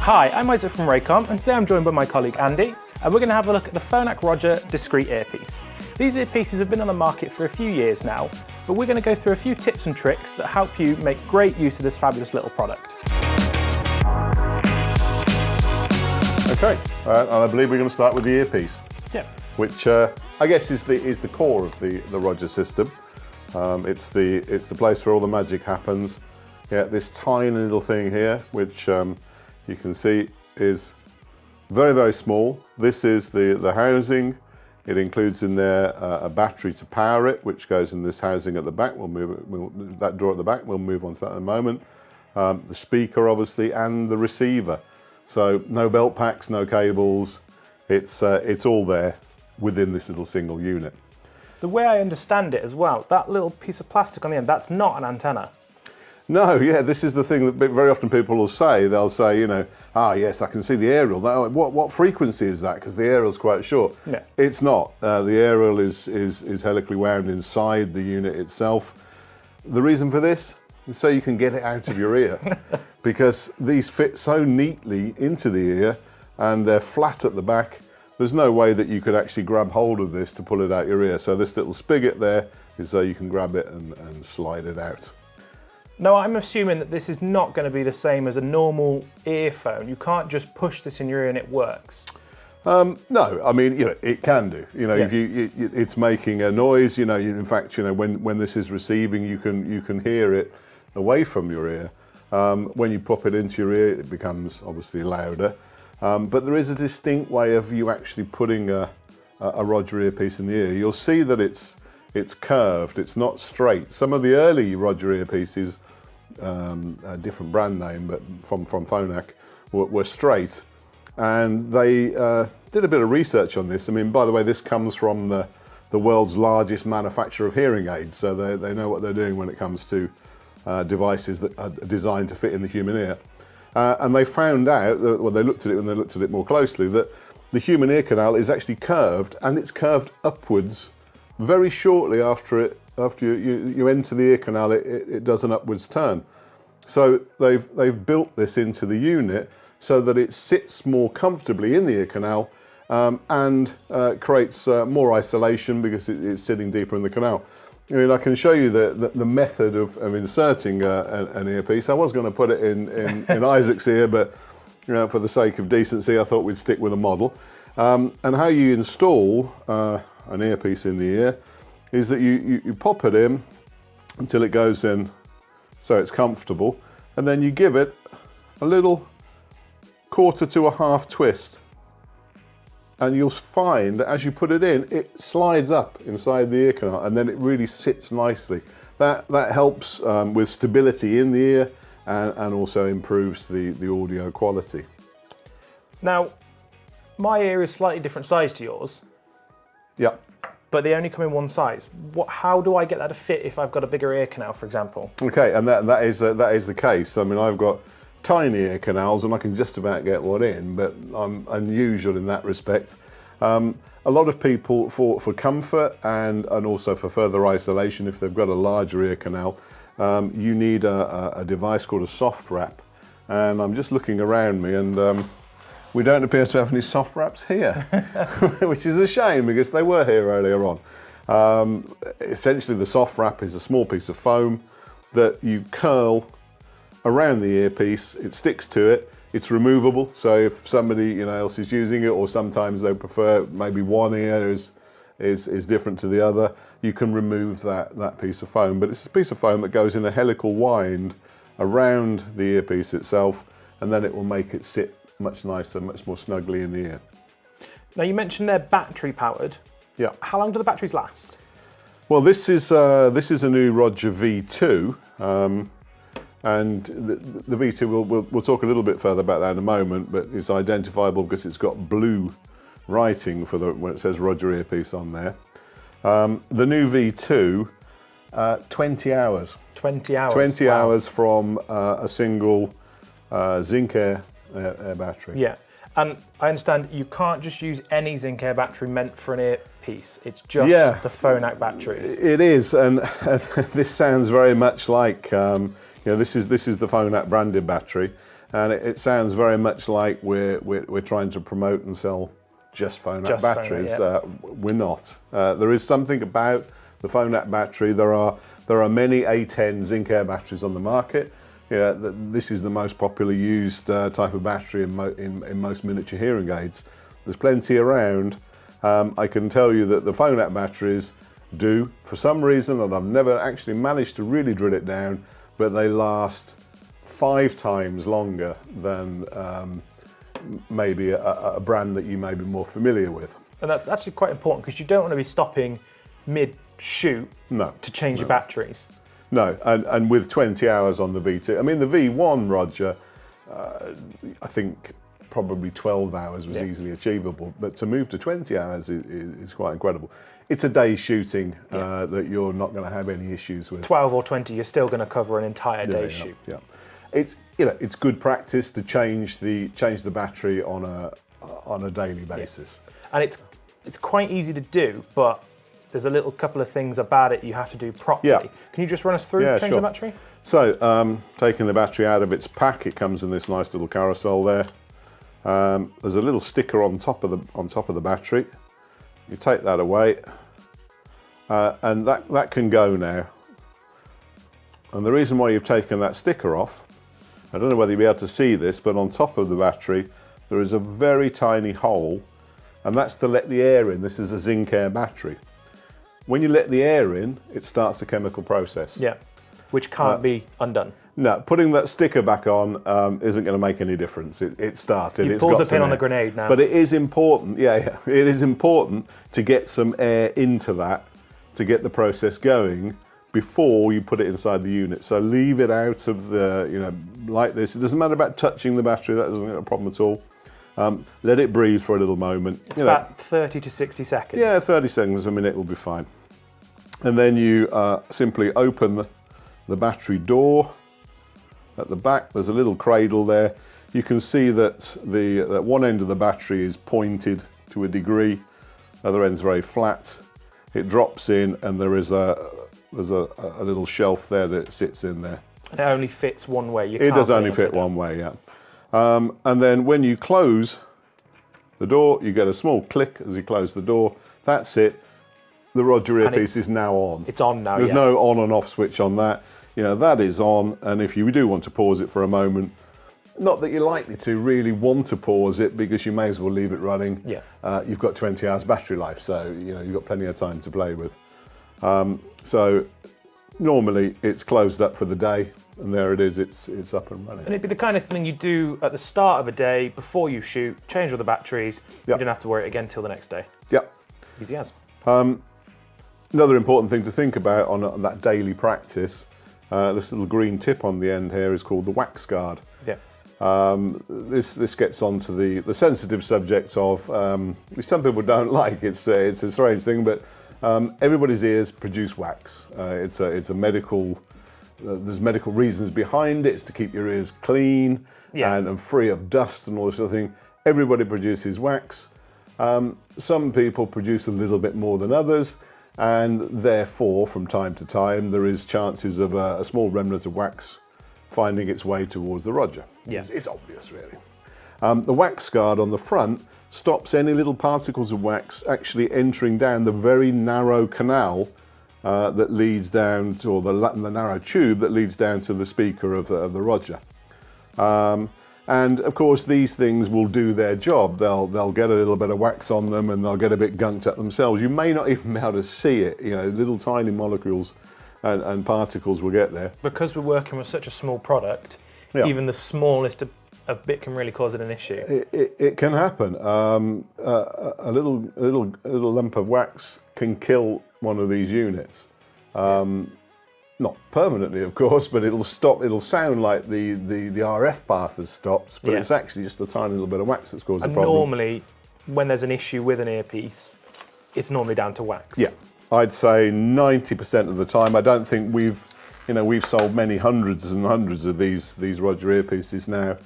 Hi, I'm Isaac from Raycom, and today I'm joined by my colleague Andy, and we're going to have a look at the PHONAK Roger discrete earpiece. These earpieces have been on the market for a few years now, but we're going to go through a few tips and tricks that help you make great use of this fabulous little product. Okay, and I believe we're going to start with the earpiece. Yeah. Which I guess is the core of the Roger system. It's the place where all the magic happens. Yeah, this tiny little thing here, which you can see is very, very small. This is the housing. It includes in there a battery to power it, which goes in this housing at the back. We'll move it, that drawer at the back. We'll move on to that in a moment. The speaker, obviously, and the receiver. So no belt packs, no cables. It's all there within this little single unit. The way I understand it as well, that little piece of plastic on the end, that's not an antenna. No, yeah, this is the thing that very often people will say. They'll say, you know, yes, I can see the aerial. Now, what frequency is that? Because the aerial's quite short. Yeah. It's not. The aerial is helically wound inside the unit itself. The reason for this is so you can get it out of your ear, because these fit so neatly into the ear and they're flat at the back. There's no way that you could actually grab hold of this to pull it out your ear. So this little spigot there is so you can grab it and slide it out. Now, I'm assuming that this is not going to be the same as a normal earphone. You can't just push this in your ear and it works. No, I mean, you know, it can do. You know, Yeah. if it's making a noise. You know, in fact, you know, when this is receiving, you can hear it away from your ear. When you pop it into your ear, it becomes obviously louder. But there is a distinct way of you actually putting a Roger earpiece in the ear. You'll see that it's curved. It's not straight. Some of the early Roger earpieces, a different brand name, but from PHONAK, were straight, and they did a bit of research on this. I mean, by the way, this comes from the world's largest manufacturer of hearing aids, so they know what they're doing when it comes to devices that are designed to fit in the human ear. And they found out, well, they looked at it when they looked at it more closely, that the human ear canal is actually curved, and it's curved upwards very shortly after you enter the ear canal. It does an upwards turn. So they've built this into the unit so that it sits more comfortably in the ear canal and creates more isolation because it's sitting deeper in the canal. I mean, I can show you the method of inserting an earpiece. I was going to put it in Isaac's ear, but you know, for the sake of decency, I thought we'd stick with a model. And how you install an earpiece in the ear is that you pop it in until it goes in so it's comfortable, and then you give it a little quarter to a half twist. And you'll find that as you put it in, it slides up inside the ear canal, and then it really sits nicely. That helps with stability in the ear and also improves the audio quality. Now, my ear is slightly different size to yours. Yeah. But they only come in one size. How do I get that to fit if I've got a bigger ear canal, for example? Okay, and that is the case. I mean, I've got tiny ear canals and I can just about get one in, but I'm unusual in that respect. A lot of people, for comfort and also for further isolation, if they've got a larger ear canal, you need a device called a soft wrap. And I'm just looking around me, and we don't appear to have any soft wraps here, which is a shame because they were here earlier on. Essentially, the soft wrap is a small piece of foam that you curl around the earpiece. It sticks to it. It's removable, so if somebody else is using it, or sometimes they prefer maybe one ear is different to the other, you can remove that piece of foam. But it's a piece of foam that goes in a helical wind around the earpiece itself, and then it will make it sit much nicer, much more snugly in the ear. Now, you mentioned they're battery powered. Yeah. How long do the batteries last? Well, this is a new Roger V2, and the V2 we'll talk a little bit further about that in a moment, but it's identifiable because it's got blue writing for when it says Roger Earpiece on there. The new V2, 20 hours. 20 hours. 20 wow. hours from a single zinc air battery. Yeah, and I understand you can't just use any zinc air battery meant for an earpiece. It's just the PHONAK batteries. It is, and this sounds very much like this is the PHONAK branded battery, And it sounds very much like we're trying to promote and sell just PHONAK batteries. PHONAK, We're not. There is something about the PHONAK battery. There are many A10 zinc air batteries on the market. This is the most popular used type of battery in most miniature hearing aids. There's plenty around. I can tell you that the PHONAK batteries do, for some reason, and I've never actually managed to really drill it down, but they last 5 times longer than maybe a brand that you may be more familiar with. And that's actually quite important, because you don't want to be stopping mid-shoot to change your batteries. No, and with 20 hours on the V2, I mean the V1, Roger, I think probably 12 hours was easily achievable, but to move to 20 hours is quite incredible. It's a day's shooting that you're not going to have any issues with. 12 or 20, you're still going to cover an entire day's shoot. Yeah, it's good practice to change the battery on a daily basis. And it's quite easy to do, but there's a little couple of things about it you have to do properly. Can you just run us through changing the battery? So, taking the battery out of its pack, it comes in this nice little carousel there. There's a little sticker on top of the battery. You take that away, and that can go now. And the reason why you've taken that sticker off, I don't know whether you'll be able to see this, but on top of the battery there is a very tiny hole, and that's to let the air in. This is a zinc air battery. When you let the air in, it starts a chemical process. Yeah, which can't be undone. No, putting that sticker back on isn't going to make any difference. It started. You've pulled the pin on the grenade now. But it is important, it is important to get some air into that, to get the process going before you put it inside the unit. So leave it out of the, like this. It doesn't matter about touching the battery, that doesn't have a problem at all. Let it breathe for a little moment. It's about 30 to 60 seconds. Yeah, 30 seconds, a minute will be fine. And then you simply open the battery door. At the back, there's a little cradle there. You can see that that one end of the battery is pointed to a degree, other end's very flat. It drops in, and there's a little shelf there that sits in there. And it only fits one way. It does only fit one way, yeah. And then when you close the door, you get a small click as you close the door. That's it. The Roger Earpiece is now on. It's on now. There's no on and off switch on that. That is on, and if you do want to pause it for a moment, not that you're likely to really want to pause it, because you may as well leave it running. Yeah. You've got 20 hours battery life, so you've got plenty of time to play with. So normally it's closed up for the day, and there it is, it's up and running. And it'd be the kind of thing you do at the start of a day before you shoot, change all the batteries, you don't have to worry again till the next day. Yep. Easy as. Another important thing to think about on that daily practice, this little green tip on the end here is called the wax guard. Yeah. This gets onto the sensitive subject of, which some people don't like. It's a strange thing, but everybody's ears produce wax. It's a medical. There's medical reasons behind it. It's to keep your ears clean and free of dust and all this sort of thing. Everybody produces wax. Some people produce a little bit more than others, and therefore, from time to time, there is chances of a small remnant of wax finding its way towards the Roger. Yeah. It's obvious, really. The wax guard on the front stops any little particles of wax actually entering down the very narrow canal that leads down to, or the narrow tube that leads down to the speaker of the Roger. And of course, these things will do their job. They'll get a little bit of wax on them, and they'll get a bit gunked up themselves. You may not even be able to see it. Little tiny molecules and particles will get there. Because we're working with such a small product, even the smallest of bit can really cause it an issue. It can happen. A little lump of wax can kill one of these units. Not permanently, of course, but it'll stop. It'll sound like the RF path has stopped, but it's actually just a tiny little bit of wax that's caused the problem. Normally, when there's an issue with an earpiece, it's normally down to wax. Yeah, I'd say 90% of the time. I don't think we've sold many hundreds and hundreds of these Roger earpieces now.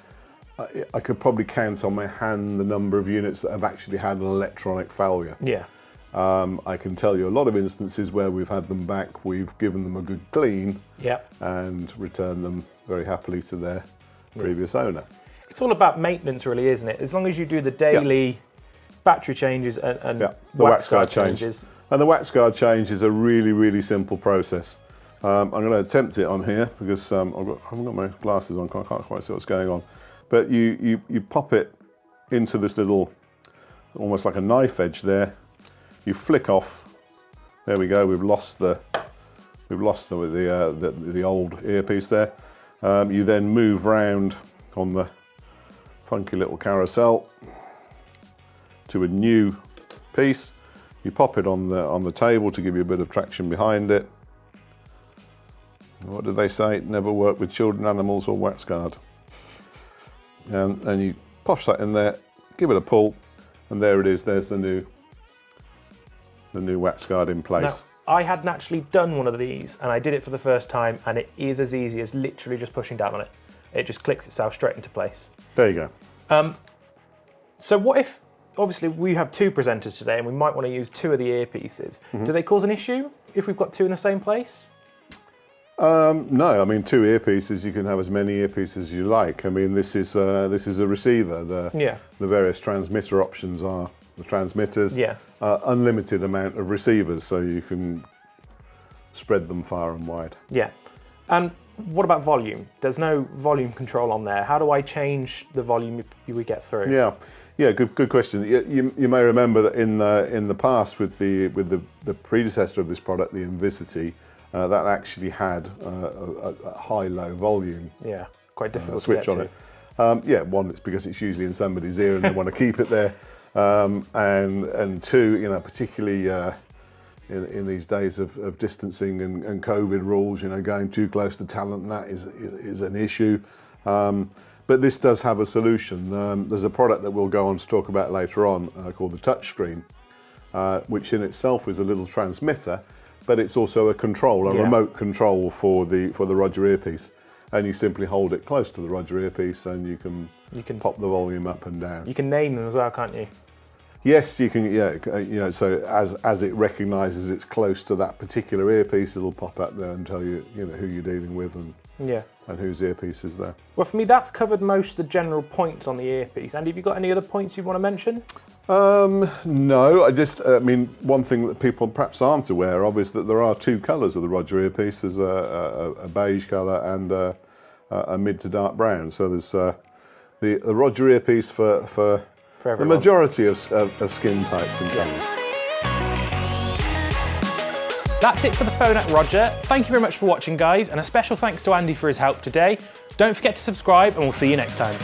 I could probably count on my hand the number of units that have actually had an electronic failure. Yeah. I can tell you a lot of instances where we've had them back, we've given them a good clean, and returned them very happily to their previous owner. It's all about maintenance, really, isn't it? As long as you do the daily battery changes and the wax guard changes. And the wax guard change is a really, really simple process. I'm going to attempt it on here because I haven't got my glasses on, I can't quite see what's going on. But you pop it into this little, almost like a knife edge there. You flick off. There we go. We've lost the old earpiece there. You then move round on the funky little carousel to a new piece. You pop it on the table to give you a bit of traction behind it. What did they say? Never work with children, animals, or wax guard. And you push that in there, give it a pull, and there it is. There's the new wax guard in place. Now, I hadn't actually done one of these, and I did it for the first time, and it is as easy as literally just pushing down on it. It just clicks itself straight into place. There you go. So what if, obviously we have two presenters today, and we might want to use two of the earpieces. Do they cause an issue if we've got two in the same place? No, I mean, two earpieces, you can have as many earpieces as you like. I mean, this is a receiver. The various transmitter options are the transmitters. Unlimited amount of receivers, so you can spread them far and wide. Yeah. And what about volume? There's no volume control on there. How do I change the volume we get through? Yeah, good question. You may remember that in the past with the predecessor of this product, the Invisity, that actually had a high-low volume. Yeah, quite difficult switch to on get it. One, it's because it's usually in somebody's ear and they want to keep it there, and two, particularly in these days of distancing and COVID rules, going too close to talent, and that is an issue. But this does have a solution. There's a product that we'll go on to talk about later on called the touchscreen, which in itself is a little transmitter, but it's also a control, a remote control for the Roger earpiece. And you simply hold it close to the Roger earpiece, and you can pop the volume up and down. You can name them as well, can't you? Yes, you can. Yeah, so as it recognises it's close to that particular earpiece, it'll pop up there and tell you, who you're dealing with and whose earpiece is there. Well, for me, that's covered most of the general points on the earpiece. Andy, have you got any other points you want to mention? No, I mean, one thing that people perhaps aren't aware of is that there are two colours of the Roger earpiece. There's a beige colour and a mid to dark brown. So there's the Roger earpiece for the majority of skin types and colours. That's it for the PHONAK Roger. Thank you very much for watching, guys, and a special thanks to Andy for his help today. Don't forget to subscribe, and we'll see you next time.